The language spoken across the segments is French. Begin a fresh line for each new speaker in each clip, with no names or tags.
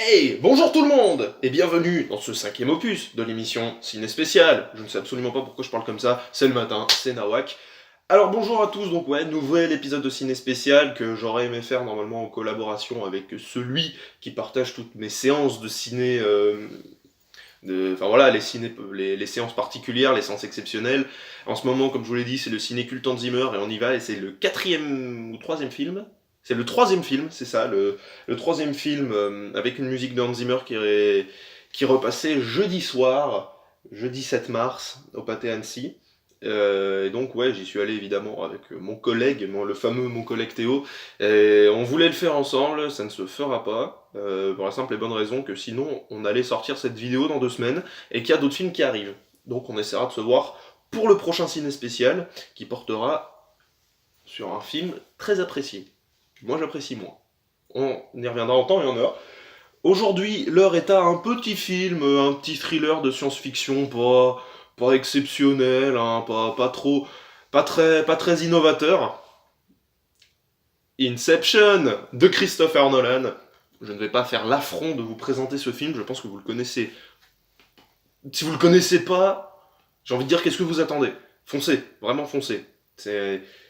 Hey, bonjour tout le monde et bienvenue dans ce 5e opus de l'émission Ciné Spécial. Je ne sais absolument pas pourquoi je parle comme ça, c'est le matin, c'est Nawak. Alors bonjour à tous, donc ouais, nouvel épisode de Ciné Spécial que j'aurais aimé faire normalement en collaboration avec celui qui partage toutes mes séances de ciné, enfin voilà, les séances particulières, les séances exceptionnelles. En ce moment, comme je vous l'ai dit, c'est le ciné culte Hans Zimmer et on y va et c'est le 4e ou 3e film. C'est le 3e film, c'est ça, le 3e film avec une musique de Hans Zimmer qui repassait jeudi soir, jeudi 7 mars, au Pâté Annecy. Et donc ouais, j'y suis allé évidemment avec mon collègue, le fameux mon collègue Théo. Et on voulait le faire ensemble, ça ne se fera pas, pour la simple et bonne raison que sinon on allait sortir cette vidéo dans 2 semaines et qu'il y a d'autres films qui arrivent. Donc on essaiera de se voir pour le prochain ciné spécial qui portera sur un film très apprécié. Moi j'apprécie moins. On y reviendra en temps et en heure. Aujourd'hui, l'heure est à un petit film, un petit thriller de science-fiction, pas exceptionnel, hein, pas trop, pas très innovateur. Inception de Christopher Nolan. Je ne vais pas faire l'affront de vous présenter ce film, je pense que vous le connaissez. Si vous le connaissez pas, j'ai envie de dire qu'est-ce que vous attendez. Foncez, vraiment foncez.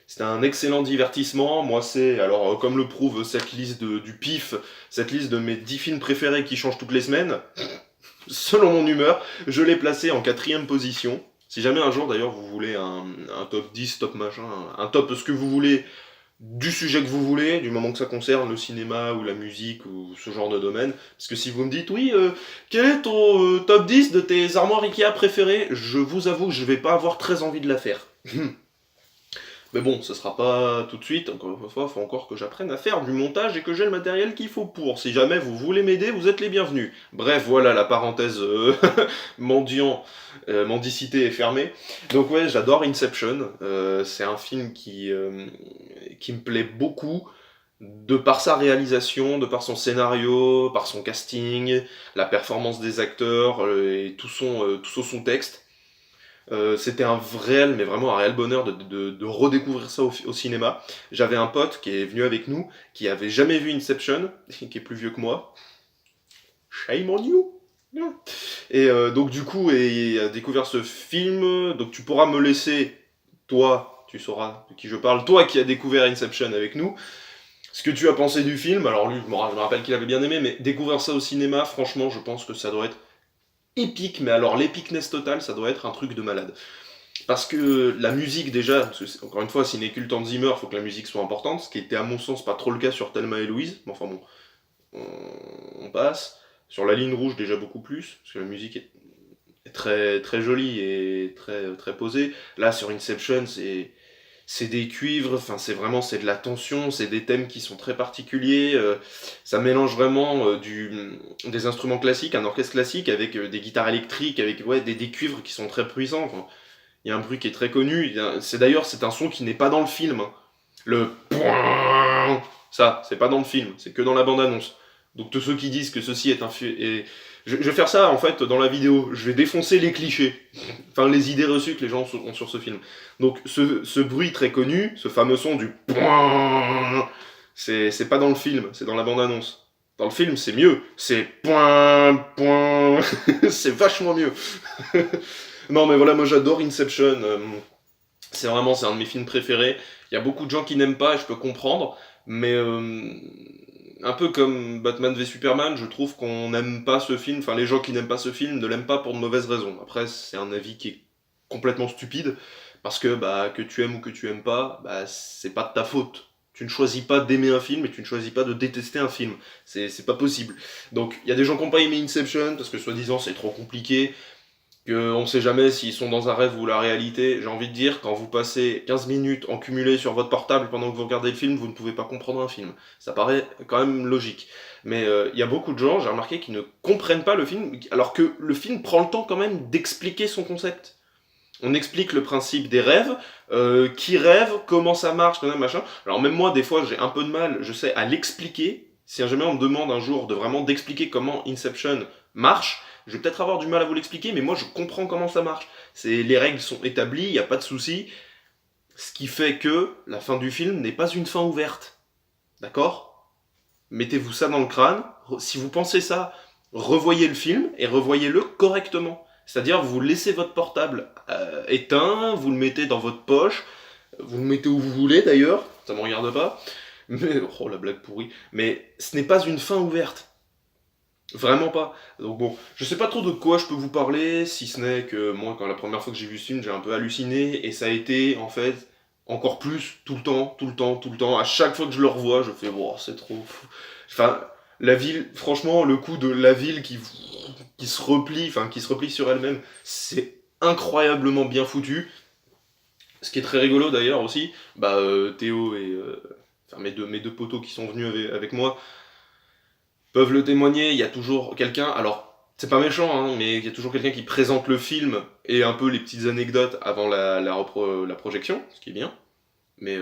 C'est un excellent divertissement. Moi, c'est, alors, comme le prouve cette liste du PIF, cette liste de mes 10 films préférés qui changent toutes les semaines, selon mon humeur, je l'ai placé en 4e position. Si jamais un jour, d'ailleurs, vous voulez un top 10, top machin, un top ce que vous voulez, du sujet que vous voulez, du moment que ça concerne le cinéma ou la musique ou ce genre de domaine. Parce que si vous me dites, oui, quel est ton top 10 de tes armoires Ikea préférées, je vous avoue que je vais pas avoir très envie de la faire. Mais bon, ce sera pas tout de suite, encore une fois, il faut encore que j'apprenne à faire du montage et que j'ai le matériel qu'il faut pour. Si jamais vous voulez m'aider, vous êtes les bienvenus. Bref, voilà, la parenthèse mendicité est fermée. Donc ouais, j'adore Inception, c'est un film qui me plaît beaucoup, de par sa réalisation, de par son scénario, par son casting, la performance des acteurs et tout son texte. C'était un réel, mais vraiment un réel bonheur de redécouvrir ça au cinéma. J'avais un pote qui est venu avec nous, qui avait jamais vu Inception, qui est plus vieux que moi. Shame on you! Et donc du coup, il a découvert ce film, donc tu pourras me laisser, toi, tu sauras de qui je parle, toi qui as découvert Inception avec nous, ce que tu as pensé du film. Alors lui, je me rappelle qu'il avait bien aimé, mais découvrir ça au cinéma, franchement, je pense que ça doit être épique, mais alors l'épicness totale, ça doit être un truc de malade. Parce que la musique déjà, encore une fois, ciné culte Hans Zimmer, faut que la musique soit importante, ce qui était à mon sens pas trop le cas sur Thelma et Louise, mais enfin bon, on passe. Sur La Ligne Rouge déjà beaucoup plus, parce que la musique est très, très jolie et très, très posée. Là sur Inception, c'est des cuivres, enfin c'est de la tension, c'est des thèmes qui sont très particuliers, ça mélange vraiment des instruments classiques, un orchestre classique avec des guitares électriques, avec ouais, des cuivres qui sont très puissants. Enfin, il y a un bruit qui est très connu, c'est un son qui n'est pas dans le film. Hein. Le point, ça, c'est pas dans le film, c'est que dans la bande-annonce. Donc tous ceux qui disent que ceci est un film... Je vais faire ça en fait dans la vidéo, je vais défoncer les clichés, enfin les idées reçues que les gens ont sur ce film. Donc ce bruit très connu, ce fameux son du point, c'est pas dans le film, c'est dans la bande-annonce. Dans le film, c'est mieux, c'est point, point, c'est vachement mieux. Non mais voilà, moi j'adore Inception, c'est un de mes films préférés. Il y a beaucoup de gens qui n'aiment pas, et je peux comprendre, mais un peu comme Batman v Superman, je trouve qu'on n'aime pas ce film, enfin les gens qui n'aiment pas ce film ne l'aiment pas pour de mauvaises raisons. Après, c'est un avis qui est complètement stupide, parce que bah, que tu aimes ou que tu aimes pas, bah, c'est pas de ta faute. Tu ne choisis pas d'aimer un film et tu ne choisis pas de détester un film. C'est pas possible. Donc, il y a des gens qui n'ont pas aimé Inception, parce que soi-disant c'est trop compliqué, qu'on ne sait jamais s'ils sont dans un rêve ou la réalité. J'ai envie de dire, quand vous passez 15 minutes en cumulé sur votre portable pendant que vous regardez le film, vous ne pouvez pas comprendre un film. Ça paraît quand même logique. Mais il y a beaucoup de gens, j'ai remarqué, qui ne comprennent pas le film, alors que le film prend le temps quand même d'expliquer son concept. On explique le principe des rêves, qui rêve, comment ça marche, machin. Alors même moi, des fois, j'ai un peu de mal, je sais, à l'expliquer. Si jamais on me demande un jour de vraiment d'expliquer comment Inception marche, je vais peut-être avoir du mal à vous l'expliquer, mais moi je comprends comment ça marche. Les règles sont établies, il n'y a pas de souci. Ce qui fait que la fin du film n'est pas une fin ouverte. D'accord ? Mettez-vous ça dans le crâne. si vous pensez ça, revoyez le film et revoyez-le correctement. C'est-à-dire, vous laissez votre portable éteint, vous le mettez dans votre poche, vous le mettez où vous voulez d'ailleurs, ça me regarde pas. Mais, oh la blague pourrie. Mais ce n'est pas une fin ouverte. Vraiment pas. Donc bon, je sais pas trop de quoi je peux vous parler, si ce n'est que moi, quand la première fois que j'ai vu ce film, j'ai un peu halluciné, et ça a été, en fait, encore plus, tout le temps, tout le temps, tout le temps. À chaque fois que je le revois, je fais, wow, c'est trop fou. Enfin, la ville, franchement, le coup de la ville qui se replie, enfin, qui se replie sur elle-même, c'est incroyablement bien foutu. Ce qui est très rigolo d'ailleurs aussi, Théo et enfin, mes deux potos qui sont venus avec moi, peuvent le témoigner, il y a toujours quelqu'un, alors c'est pas méchant, hein, mais il y a toujours quelqu'un qui présente le film et un peu les petites anecdotes avant la projection, ce qui est bien. Mais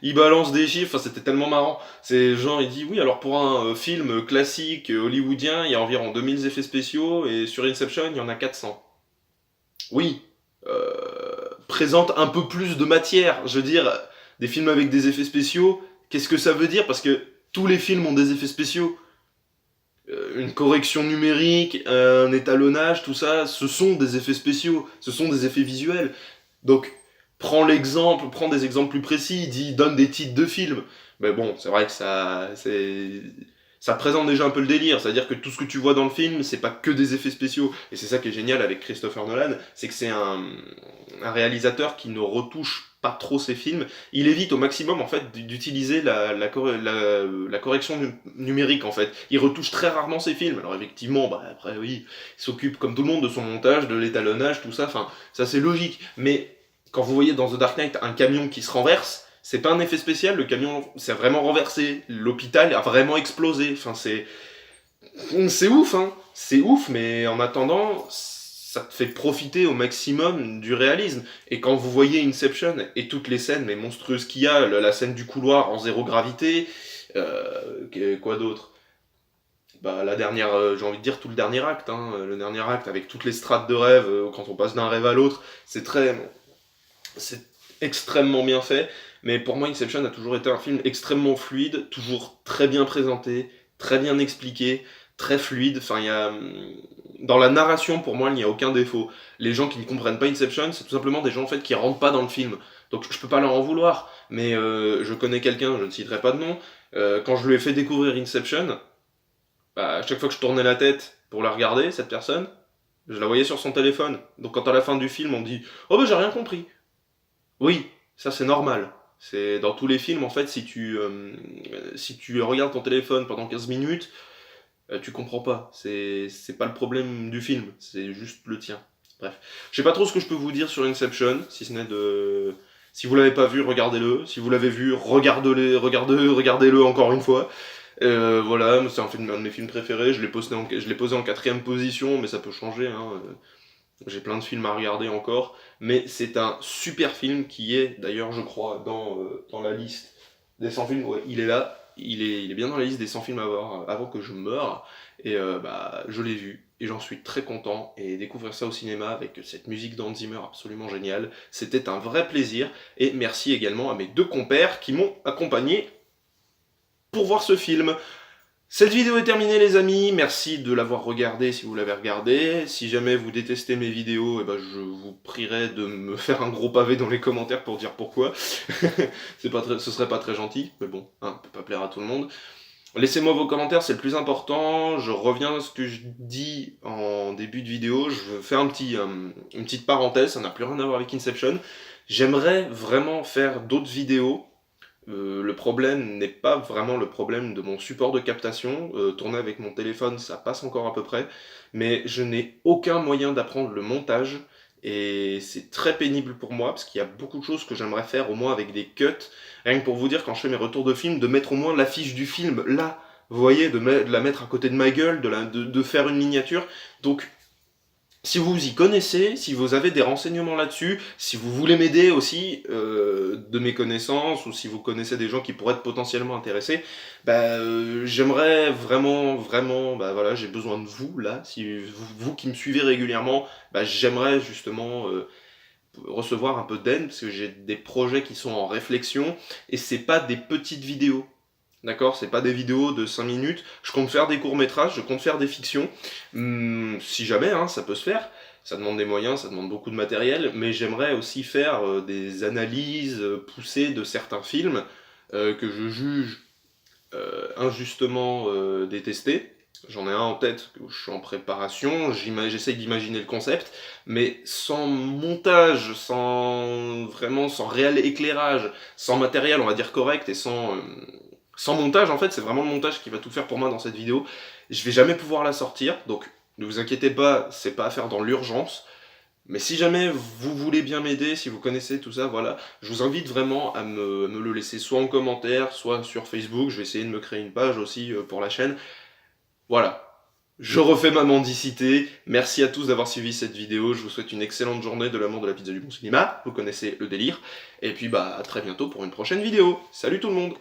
il balance des chiffres, enfin, c'était tellement marrant. C'est genre, il dit oui, alors pour un film classique hollywoodien, il y a environ 2000 effets spéciaux et sur Inception, il y en a 400. Oui, présente un peu plus de matière. Je veux dire, des films avec des effets spéciaux, qu'est-ce que ça veut dire? Parce que tous les films ont des effets spéciaux. Une correction numérique, un étalonnage, tout ça, ce sont des effets spéciaux, ce sont des effets visuels. Donc, prends des exemples plus précis, donne des titres de films. Mais bon, c'est vrai que ça présente déjà un peu le délire, c'est-à-dire que tout ce que tu vois dans le film, c'est pas que des effets spéciaux. Et c'est ça qui est génial avec Christopher Nolan, c'est que c'est un réalisateur qui ne retouche pas trop ses films. Il évite au maximum en fait d'utiliser la correction numérique en fait. Il retouche très rarement ses films. Alors effectivement, après oui, il s'occupe comme tout le monde de son montage, de l'étalonnage, tout ça. Enfin, ça c'est logique. Mais quand vous voyez dans The Dark Knight un camion qui se renverse, c'est pas un effet spécial. Le camion s'est vraiment renversé. L'hôpital a vraiment explosé. Enfin, c'est ouf, hein. C'est ouf, mais en attendant, ça te fait profiter au maximum du réalisme. Et quand vous voyez Inception et toutes les scènes mais monstrueuses qu'il y a, la scène du couloir en zéro gravité, quoi d'autre? La dernière, j'ai envie de dire tout le dernier acte, hein, le dernier acte avec toutes les strates de rêve, quand on passe d'un rêve à l'autre, c'est extrêmement bien fait. Mais pour moi, Inception a toujours été un film extrêmement fluide, toujours très bien présenté, très bien expliqué, très fluide. Enfin, dans la narration, pour moi, il n'y a aucun défaut. Les gens qui ne comprennent pas Inception, c'est tout simplement des gens en fait qui rentrent pas dans le film. Donc je peux pas leur en vouloir. Mais je connais quelqu'un, je ne citerai pas de nom. Quand je lui ai fait découvrir Inception, à chaque fois que je tournais la tête pour la regarder, cette personne, je la voyais sur son téléphone. Donc quand à la fin du film on dit "Oh j'ai rien compris". Oui, ça c'est normal. C'est dans tous les films en fait si tu regardes ton téléphone pendant 15 minutes, tu comprends pas. C'est pas le problème du film, c'est juste le tien. Bref, je sais pas trop ce que je peux vous dire sur Inception, si ce n'est de si vous l'avez pas vu, regardez-le. Si vous l'avez vu, regardez-le encore une fois. Voilà, c'est un de mes films préférés. Je l'ai posé en quatrième position, mais ça peut changer. Hein. J'ai plein de films à regarder encore, mais c'est un super film qui est d'ailleurs, je crois, dans la liste des 100 films. Ouais, il est là, il est bien dans la liste des 100 films à voir avant que je meure. Et je l'ai vu et j'en suis très content. Et découvrir ça au cinéma avec cette musique d'Hans Zimmer absolument géniale, c'était un vrai plaisir. Et merci également à mes deux compères qui m'ont accompagné pour voir ce film. Cette vidéo est terminée les amis, merci de l'avoir regardée si vous l'avez regardée. Si jamais vous détestez mes vidéos, je vous prierai de me faire un gros pavé dans les commentaires pour dire pourquoi. Ce serait pas très gentil, mais bon, hein, peut pas plaire à tout le monde. Laissez-moi vos commentaires, c'est le plus important. Je reviens à ce que je dis en début de vidéo, je fais une petite parenthèse, ça n'a plus rien à voir avec Inception. J'aimerais vraiment faire d'autres vidéos. Le problème n'est pas vraiment le problème de mon support de captation. Tourner avec mon téléphone, ça passe encore à peu près. Mais je n'ai aucun moyen d'apprendre le montage. Et c'est très pénible pour moi, parce qu'il y a beaucoup de choses que j'aimerais faire, au moins avec des cuts. Rien que pour vous dire, quand je fais mes retours de film, de mettre au moins l'affiche du film là. Vous voyez, de la mettre à côté de ma gueule, de faire une miniature. Donc, si vous y connaissez, si vous avez des renseignements là-dessus, si vous voulez m'aider aussi de mes connaissances, ou si vous connaissez des gens qui pourraient être potentiellement intéressés, j'aimerais vraiment, vraiment, voilà, j'ai besoin de vous là, si vous qui me suivez régulièrement, j'aimerais justement recevoir un peu d'aide, parce que j'ai des projets qui sont en réflexion, et c'est pas des petites vidéos. d'accord? C'est pas des vidéos de 5 minutes. Je compte faire des courts-métrages, je compte faire des fictions. Si jamais, hein, ça peut se faire. Ça demande des moyens, ça demande beaucoup de matériel, mais j'aimerais aussi faire des analyses poussées de certains films que je juge injustement détestés. J'en ai un en tête, où je suis en préparation, j'essaye d'imaginer le concept, mais sans montage, sans réel éclairage, sans matériel, on va dire correct, et sans montage, en fait, c'est vraiment le montage qui va tout faire pour moi dans cette vidéo. Je vais jamais pouvoir la sortir, donc ne vous inquiétez pas, c'est pas à faire dans l'urgence. Mais si jamais vous voulez bien m'aider, si vous connaissez tout ça, voilà, je vous invite vraiment à me le laisser soit en commentaire, soit sur Facebook. Je vais essayer de me créer une page aussi pour la chaîne. Voilà. Je refais ma mendicité. Merci à tous d'avoir suivi cette vidéo. Je vous souhaite une excellente journée de l'amour de la pizza du bon cinéma. Vous connaissez le délire. Et puis bah à très bientôt pour une prochaine vidéo. Salut tout le monde!